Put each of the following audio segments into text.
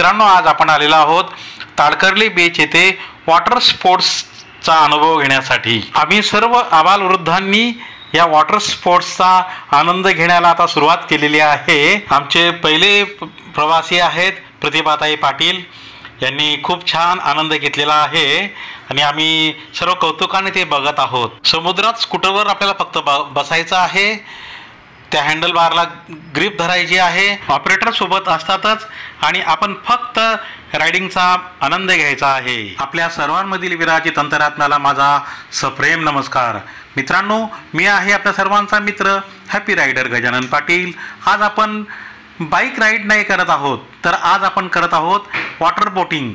मित्रांनो, आज आपण आलेलो आहोत ताडकर्ली बीच येथे वॉटर स्पोर्ट्सचा अनुभव घेण्यासाठी। आम्ही सर्व आबालवृद्धांनी या वॉटर स्पोर्ट्सचा आनंद घेण्याला आता सुरुवात केलेली आहे। आमचे पहिले प्रवासी आहेत प्रतिभाताई पाटील, यांनी खूप छान आनंद घेतलेला आहे आणि आम्ही सर्व कौतुकाने ते बघत आहोत। समुद्रात स्कूटरवर आपल्याला फक्त बसायचं आहे, त्या हँडल बारला ग्रिप धरायची आहे, ऑपरेटर सोबत असतातच आणि आपण फक्त रायडिंगचा आनंद घ्यायचा आहे। आपल्या सर्वांमधील विराजित अंतरात्म्याला माझा सप्रेम नमस्कार। मित्रांनो, मी आहे आपल्या सर्वांचा मित्र हॅपी रायडर गजानन पाटील। आज आपण बाईक राईड नाही करत आहोत, तर आज आपण करत आहोत वॉटर बोटिंग।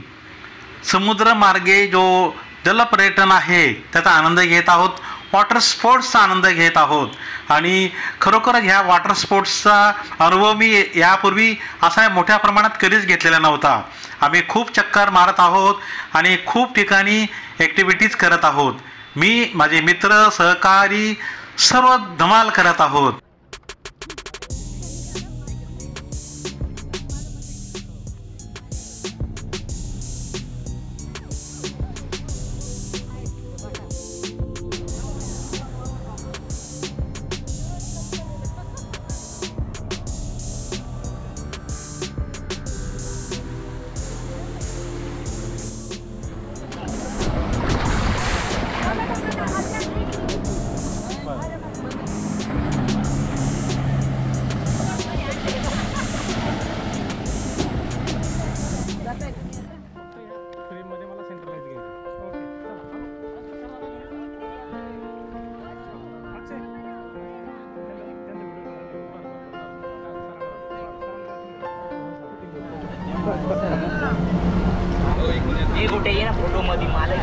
समुद्र मार्गे जो जलपर्यटन आहे त्याचा आनंद घेत आहोत, वॉटर स्पोर्ट्सचा आनंद घेत आहोत। आणि खरोखर ह्या वॉटर स्पोर्ट्सचा अनुभव मी यापूर्वी असा मोठ्या प्रमाणात कधीच घेतलेला नव्हता। आम्ही खूप चक्कर मारत आहोत आणि खूप ठिकाणी ॲक्टिव्हिटीज करत आहोत। मी, माझे मित्र, सहकारी सर्व धमाल करत आहोत। ये कुठे ये ना फोटो मध्ये मला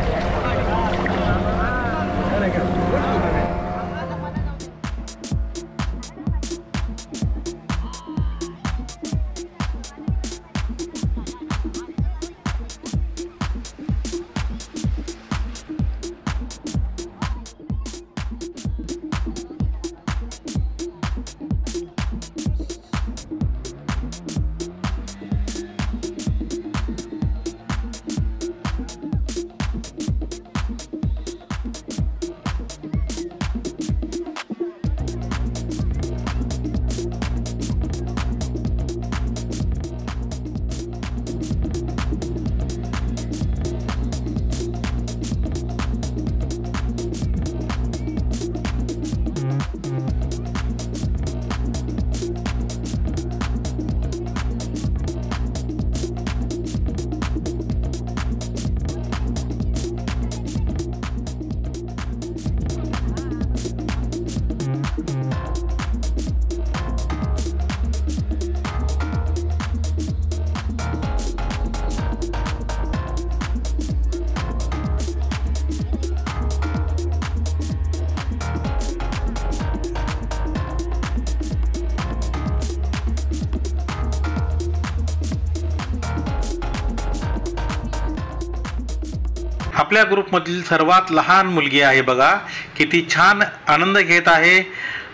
आपल्या ग्रुपमधील सर्वात लहान मुलगी आहे बघा, किती छान आनंद घेत आहे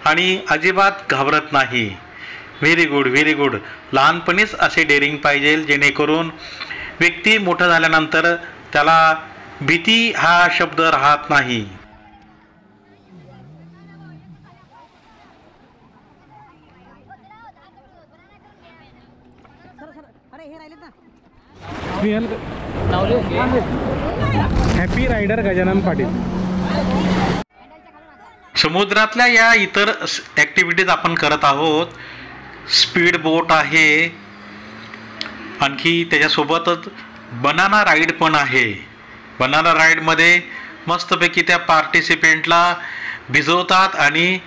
आणि अजिबात घाबरत नाही। Very good, very good. लहानपणीच असे डेअरिंग पाहिजे, जेणेकरून व्यक्ती मोठा झाल्यानंतर त्याला भीती हा शब्द राहत नाही। Happy rider Gajanan Patil. समुद्रातल्या या इतर ॲक्टिव्हिटीज आपण करत आहोत। स्पीड बोट आहे, आणखी त्याच्यासोबतच बनाना राईड पण आहे। बनाना राईडमध्ये मस्तपैकी त्या पार्टिसिपेंटला भिजवतात आणि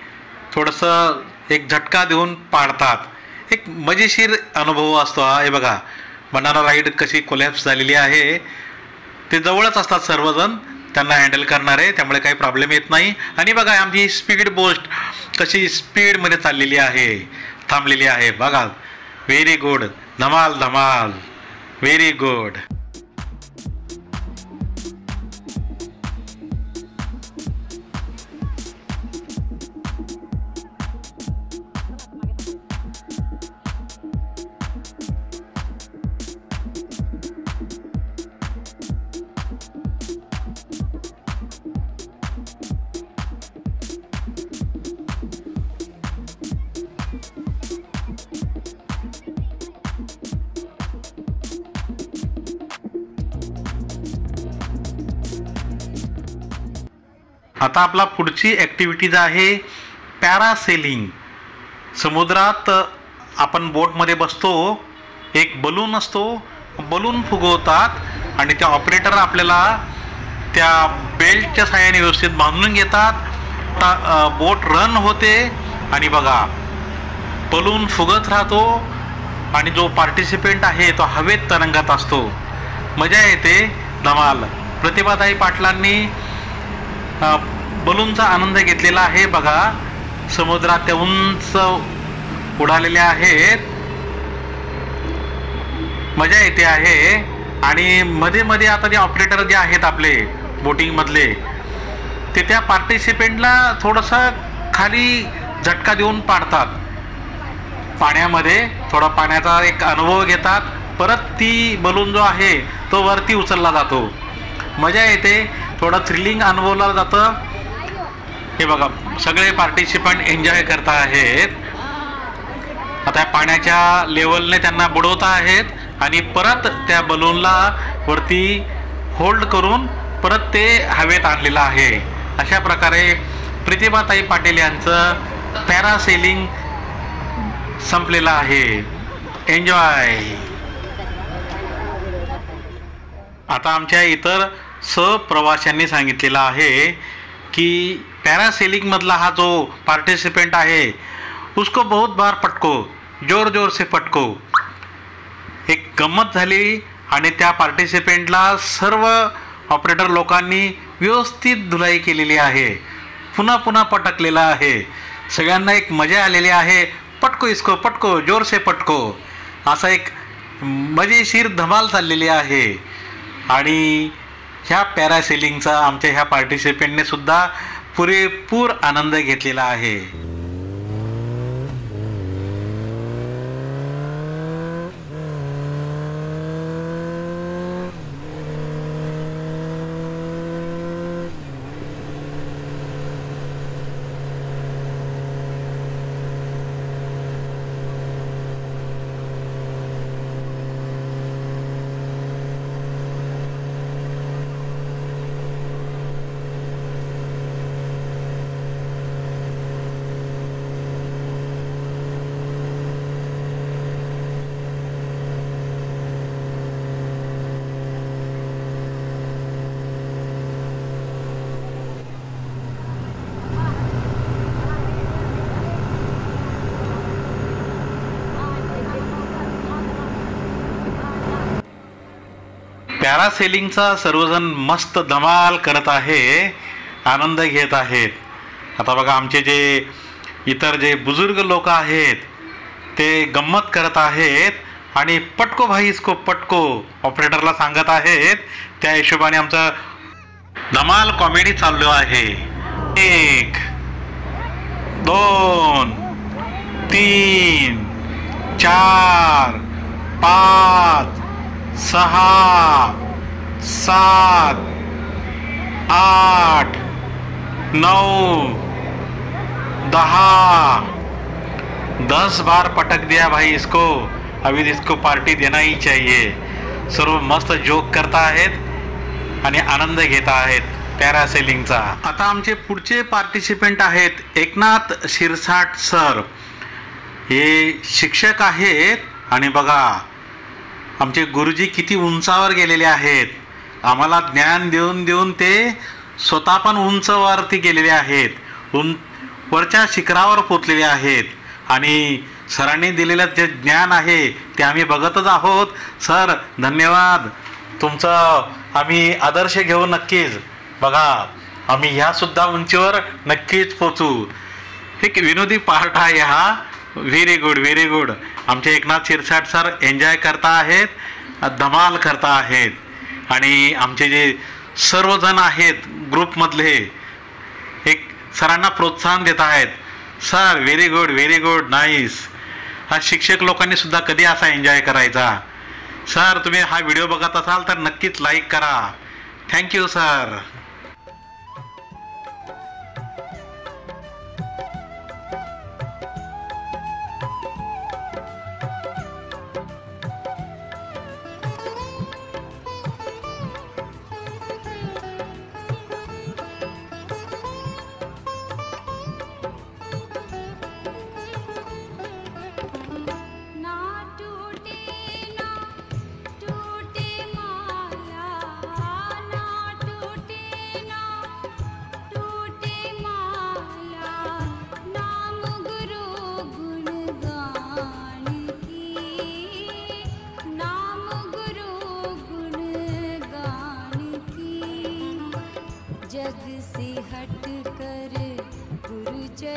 थोडंसं एक झटका देऊन पाडतात। एक मजेशीर अनुभव असतो हा। हे बघा, बनाना राईड कशी कोलॅप्स झालेली आहे। ते जवळच असतात सर्वजण त्यांना हँडल करणारे, त्यामुळे काही प्रॉब्लेम येत नाही। आणि बघा आमची स्पीड बोट कशी स्पीडमध्ये चाललेली आहे, थांबलेली आहे बघा। व्हेरी गुड, धमाल धमाल, व्हेरी गुड। आता आपला पुढची ॲक्टिव्हिटीज आहे पॅरासेलिंग. समुद्रात आपण बोटमध्ये बसतो, एक बलून असतो, बलून फुगवतात आणि त्या ऑपरेटर आपल्याला त्या बेल्टच्या साहाय्याने व्यवस्थित बांधून घेतात. बोट रन होते आणि बघा बलून फुगत राहतो आणि जो पार्टिसिपेंट आहे तो हवेत तरंगत असतो. मजा येते धमाल. प्रतिभाताई पाटलांनी बलूनचा आनंद घेतलेला आहे. बघा समुद्रात त्या उंच उडालेल्या आहेत, मजा येते आहे. आणि मध्ये मध्ये आता जे ऑपरेटर जे आहेत आपले बोटिंगमधले ते त्या पार्टिसिपेंटला थोडंसं खाली झटका देऊन पाडतात पाण्यामध्ये, थोडा पाण्याचा एक अनुभव घेतात, परत ती बलून जो आहे तो वरती उचलला जातो. मजा येते, थोडं थ्रिलिंग अनुभवलं जातं. हे बघा सगळे पार्टिसिपंट एन्जॉय करत आहेत. आता पाण्याच्या लेवलने त्यांना बुडवता आहेत आणि परत त्या बलूनला वरती होल्ड करून परत ते हवेत आणलेलं आहे. अशा प्रकारे प्रतिभाताई पाटील यांचं पॅरासेलिंग संपलेलं आहे. एन्जॉय. आता आमच्या इतर सहप्रवाशांनी सांगितलेलं आहे की पॅरासेलिंगमधला हा जो पार्टिसिपेंट आहे उसको बहुत बार पटको, जोर जोर से पटको. एक गंमत झाली आणि त्या पार्टिसिपेंटला सर्व ऑपरेटर लोकांनी व्यवस्थित धुलाई केलेली आहे, पुन्हा पुन्हा पटकलेला आहे. सगळ्यांना एक मजा आलेली आहे. पटको इसको, पटको, जोर से पटको, असा एक मजेशीर धमाल चाललेली आहे. आणि ह्या पॅरासेलिंगचा आमच्या ह्या पार्टिसिपेंटने सुद्धा पुरेपूर आनंद घेतलेला आहे. पॅरासेलिंगचा सर्वजण मस्त धमाल करत आहे, आनंद घेत आहेत. आता बघा आमचे जे इतर जे बुजुर्ग लोक आहेत ते गंमत करत आहेत आणि पटको भाई इसको पटको ऑपरेटरला सांगत आहेत. त्या हिशोबाने आमचं धमाल कॉमेडी चालू आहे. 1 2 3 4 5 6 7 8 9 10 बार पटक दिया भाई इसको, अभी इसको पार्टी देना ही चाहिए. सर्व मस्त जोक करता आहेत आणि आनंद घेत आहेत पॅरासेलिंगचा. आता आमचे पुढचे पार्टिसिपेंट आहेत एकनाथ शिरसाट सर. हे शिक्षक आहेत आणि बघा आमचे गुरुजी किती उंचावर गेलेले आहेत. आम्हाला ज्ञान देऊन देऊन ते स्वतः पण उंचवरती गेलेले आहेत, वरच्या शिखरावर पोचलेले आहेत. आणि सरांनी दिलेलं जे ज्ञान आहे ते आम्ही बघतच आहोत. सर धन्यवाद, तुमचं आम्ही आदर्श घेऊ नक्कीच. बघा आम्ही ह्यासुद्धा उंचीवर नक्कीच पोचू. एक विनोदी पार्ट आहे हा. Very good, very good. आमचे एकनाथ शिरसाट सर एन्जॉय करता आहेत, धमाल करता आहेत. आणि आमचे जे सर्वजण आहेत ग्रुपमधले एक सरांना प्रोत्साहन देत आहेत. Sir very good, very good, nice. हा शिक्षक लोकांनी सुद्धा कधी असा एन्जॉय करायचा. सर तुम्ही हा व्हिडिओ बघत असाल तर नक्कीच लाईक करा. Thank you sir.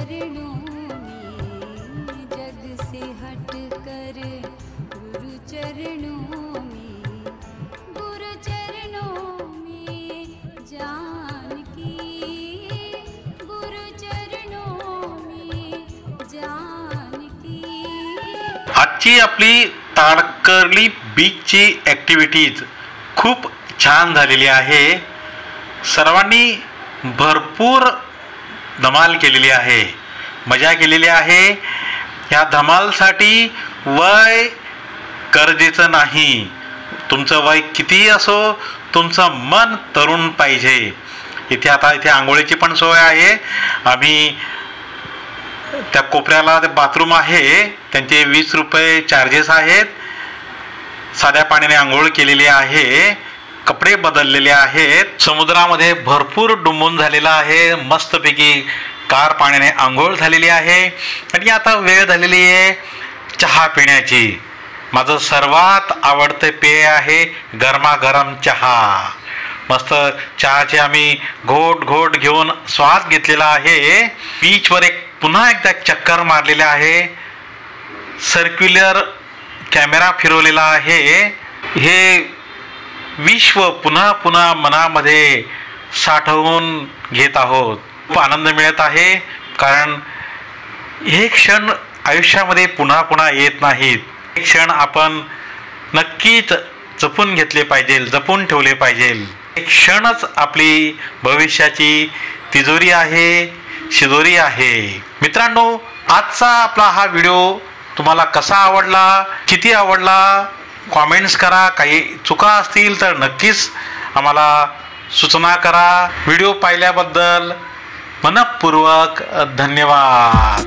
चरणों में, जग से हट कर गुरु चरणों में, गुरु चरणों में जानकी, गुरु चरणों में जानकी। आजची आपली ताडकर्ली बीचची ॲक्टिव्हिटीज खूप छान झालेली आहे. सर्वांनी भरपूर धमाल केलेली आहे, मजा केलेली आहे. या धमालसाठी वय गरजेचं नाही. तुमचं वय कितीही असो, तुमचं मन तरुण पाहिजे. इथे आंघोळीची पण सोय आहे. आम्ही त्या कोपऱ्याला ते बाथरूम आहे, त्यांचे 20 रुपये चार्जेस आहेत. साध्या पाण्याने आंघोळ केलेली आहे, कपडे बदललेले आहेत. समुद्रामध्ये भरपूर डुंबून झालेला आहे. मस्तपैकी गार पाण्याने आंघोळ झालेली आहे. आणि आता वेळ झालेली आहे चहा पिण्याची. माझं सर्वात आवडतं पेय आहे गरमागरम चहा. मस्त चहाचे आम्ही घोट घोट घेऊन स्वाद घेतलेला आहे. बीचवर पुन्हा एकदा चक्कर मारलेला आहे. सर्क्युलर कॅमेरा फिरवलेला आहे. हे विश्व पुन्हा पुन्हा मनामध्ये साठवून घेत आहोत. खूप आनंद मिळत आहे, कारण हे क्षण आयुष्यामध्ये पुन्हा पुन्हा येत नाहीत. हे क्षण आपण नक्कीच जपून घेतले पाहिजे, जपून ठेवले पाहिजे. हे क्षणच आपली भविष्याची तिजोरी आहे, शिदोरी आहे. मित्रांनो, आजचा आपला हा व्हिडिओ तुम्हाला कसा आवडला, किती आवडला, कॉमेंट्स करा. काही चुका असतील तर नक्कीच आम्हाला सूचना करा. व्हिडिओ पाहिल्याबद्दल मनःपूर्वक धन्यवाद.